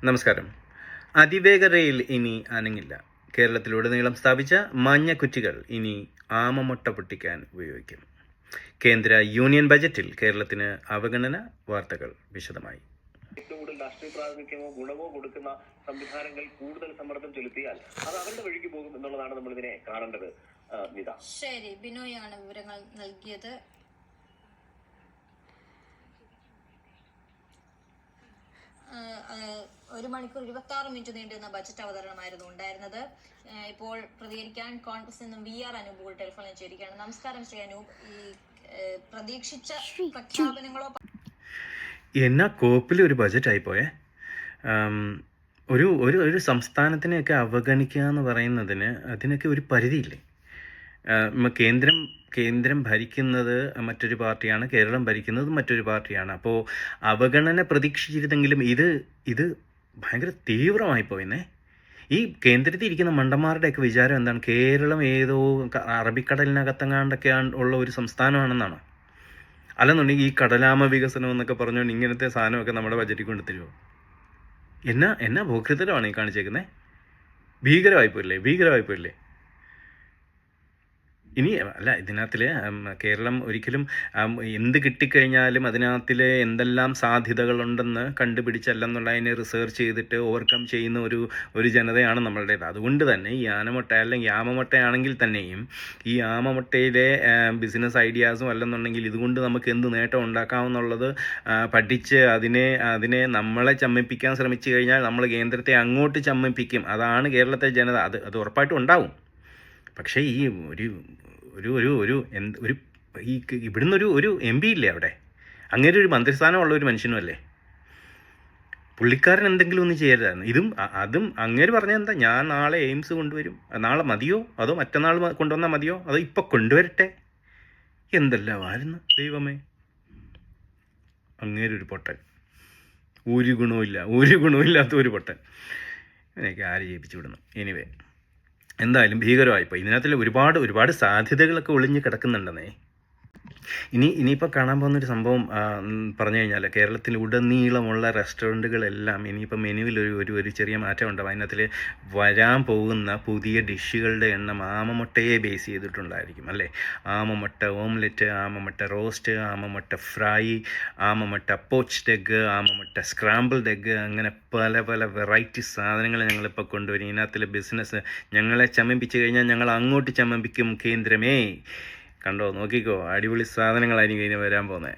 നമസ്കാരം. അതിവേഗ റെയിൽ ഇനി അനങ്ങില്ല. കേരളത്തിലുടനീളം സ്ഥാപിച്ച മഞ്ഞക്കുറ്റികൾ ഇനി ആമമുട്ട പൊട്ടിക്കാൻ ഉപയോഗിക്കും. കേന്ദ്ര യൂണിയൻ ബജറ്റിൽ കേരളത്തിന് അവഗണന. വാർത്തകൾ വിശദമായി. ഏറ്റവും കൂടുതൽ രാഷ്ട്രീയ പ്രാതിനിധ്യമോ ഗുണമോ കൊടുക്കുന്ന സംവിധാനങ്ങൾ കൂടുതൽ സമ്മർദ്ദം ചെലുത്തിയാൽ അത് അവരുടെ വഴിക്ക് പോകും എന്നുള്ളതാണ് നമ്മൾ ഇതിനെ കാണേണ്ടത്. നിത. ശരി, ബിനോയാണ് വിവരങ്ങൾ നൽകിയത്. ഒരു മണിക്കൂർ 26 മിനിറ്റ് നീണ്ടുന്ന ബജറ്റ് അവതരണമായിരുന്നു ഉണ്ടായിരുന്നത്. ഇപ്പോൾ പ്രതികരിക്കാൻ കോൺഗ്രസ് നിന്നും VR അനൂപ് കൂടി ടെലിഫോണിൽ ചേരുകയാണ്. നമസ്കാരം ശ്രീ അനൂപ്. ഈ പ്രതീക്ഷിച്ച പ്രഖ്യാപനങ്ങളോ എന്നാ കോപ്പിൽ ഒരു ബജറ്റ് ആയിപ്പോയേ. ഒരു ഒരു ഒരു സംസ്ഥാനത്തിനെയൊക്കെ അവഗണിക്കുക എന്ന് പറയുന്നതിന് അതിനൊക്കെ ഒരു പരിധിയില്ലേ. കേന്ദ്രം ഭരിക്കുന്നത് മറ്റൊരു പാർട്ടിയാണ്, കേരളം ഭരിക്കുന്നത് മറ്റൊരു പാർട്ടിയാണ്. അപ്പോൾ അവഗണന പ്രതീക്ഷിച്ചിരുന്നെങ്കിലും ഇത് ഭയങ്കര തീവ്രമായി പോയെന്നേ. ഈ കേന്ദ്രത്തിൽ ഇരിക്കുന്ന മണ്ടന്മാരുടെയൊക്കെ വിചാരം എന്താണ്? കേരളം ഏതോ അറബിക്കടലിനകത്തെങ്ങാണ്ടൊക്കെ ഉള്ള ഒരു സംസ്ഥാനമാണെന്നാണ്. അല്ലെന്നുണ്ടെങ്കിൽ ഈ കടലാമ വികസനം എന്നൊക്കെ പറഞ്ഞുകൊണ്ട് ഇങ്ങനത്തെ സാധനമൊക്കെ നമ്മുടെ ബജറ്റിൽ കൊണ്ട് തരുമോ? എന്നാ ഭോക്തൃത്വമാണ് ഈ കാണിച്ചേക്കുന്നത്. ഭീകരമായിപ്പോയില്ലേ. ഇനി അല്ല, ഇതിനകത്തിൽ കേരളം ഒരിക്കലും എന്ത് കിട്ടിക്കഴിഞ്ഞാലും അതിനകത്തിൽ എന്തെല്ലാം സാധ്യതകളുണ്ടെന്ന് കണ്ടുപിടിച്ചല്ലെന്നുള്ളതിനെ റിസർച്ച് ചെയ്തിട്ട് ഓവർകം ചെയ്യുന്ന ഒരു ജനതയാണ് നമ്മളുടേത്. അതുകൊണ്ട് തന്നെ ഈ ആനമുട്ട അല്ലെങ്കിൽ ആമമുട്ടയാണെങ്കിൽ തന്നെയും ഈ ആമമുട്ടയിലെ ബിസിനസ് ഐഡിയാസും അല്ലെന്നുണ്ടെങ്കിൽ ഇതുകൊണ്ട് നമുക്ക് എന്ത് നേട്ടം ഉണ്ടാക്കാമെന്നുള്ളത് പഠിച്ച് അതിനെ നമ്മളെ ചമ്മിപ്പിക്കാൻ ശ്രമിച്ചു കഴിഞ്ഞാൽ നമ്മൾ കേന്ദ്രത്തെ അങ്ങോട്ട് ചമ്മിപ്പിക്കും. അതാണ് കേരളത്തെ ജനത. അത് ഉറപ്പായിട്ടും ഉണ്ടാവും. പക്ഷേ ഈ ഇവിടുന്ന് ഒരു MP ഇല്ലേ അവിടെ? അങ്ങനെ ഒരു മന്ത്രിസ്ഥാനമുള്ള ഒരു മനുഷ്യനും അല്ലേ പുള്ളിക്കാരൻ? എന്തെങ്കിലും ഒന്നും ചെയ്യരുതായിരുന്നു. അതും അങ്ങേര് പറഞ്ഞാൽ എന്താ, ഞാൻ നാളെ എയിംസ് കൊണ്ടുവരും. നാളെ മതിയോ അതോ മറ്റന്നാൾ കൊണ്ടുവന്നാൽ മതിയോ അതോ ഇപ്പം കൊണ്ടുവരട്ടെ? എന്തെല്ലാമായിരുന്നു ദൈവമേ. അങ്ങേരൊരു പൊട്ടൻ, ഒരു ഗുണമില്ലാത്ത ഒരു പൊട്ടൻ. എനിക്ക് ആര് ജയിപ്പിച്ചു വിടുന്നു. എനിവേ, എന്തായാലും ഭീകരമായിപ്പോൾ. ഇതിനകത്തിൽ ഒരുപാട് സാധ്യതകളൊക്കെ ഒളിഞ്ഞ് കിടക്കുന്നുണ്ടെന്നേ. ഇനിയിപ്പോൾ കാണാൻ പോകുന്നൊരു സംഭവം പറഞ്ഞു കഴിഞ്ഞാൽ കേരളത്തിൽ ഉടനീളമുള്ള റെസ്റ്റോറൻറ്റുകളെല്ലാം ഇനിയിപ്പോൾ മെനുവിൽ ഒരു ചെറിയ മാറ്റം ഉണ്ടാവും. അതിനകത്തിൽ വരാൻ പോകുന്ന പുതിയ ഡിഷുകളുടെ എണ്ണം ആമമുട്ടയെ ബേസ് ചെയ്തിട്ടുണ്ടായിരിക്കും അല്ലേ. ആമമുട്ട ഓംലെറ്റ്, ആമമുട്ട റോസ്റ്റ്, ആമമുട്ട ഫ്രൈ, ആമമുട്ട പോച്ച്ഡ് എഗ്ഗ്, ആമമുട്ട സ്ക്രാമ്പിൾഡ് എഗ്ഗ്, അങ്ങനെ പല വെറൈറ്റി സാധനങ്ങൾ ഞങ്ങളിപ്പോൾ കൊണ്ടുവരും. ഇതിനകത്തിൽ ബിസിനസ് ഞങ്ങളെ ചമ്മിപ്പിച്ച് കഴിഞ്ഞാൽ ഞങ്ങൾ അങ്ങോട്ട് ചമ്മിപ്പിക്കും കേന്ദ്രമേ. കണ്ടോ, നോക്കിക്കോ, അടിപൊളി സാധനങ്ങളായിരിക്കും ഇനി വരാൻ പോകുന്നത്.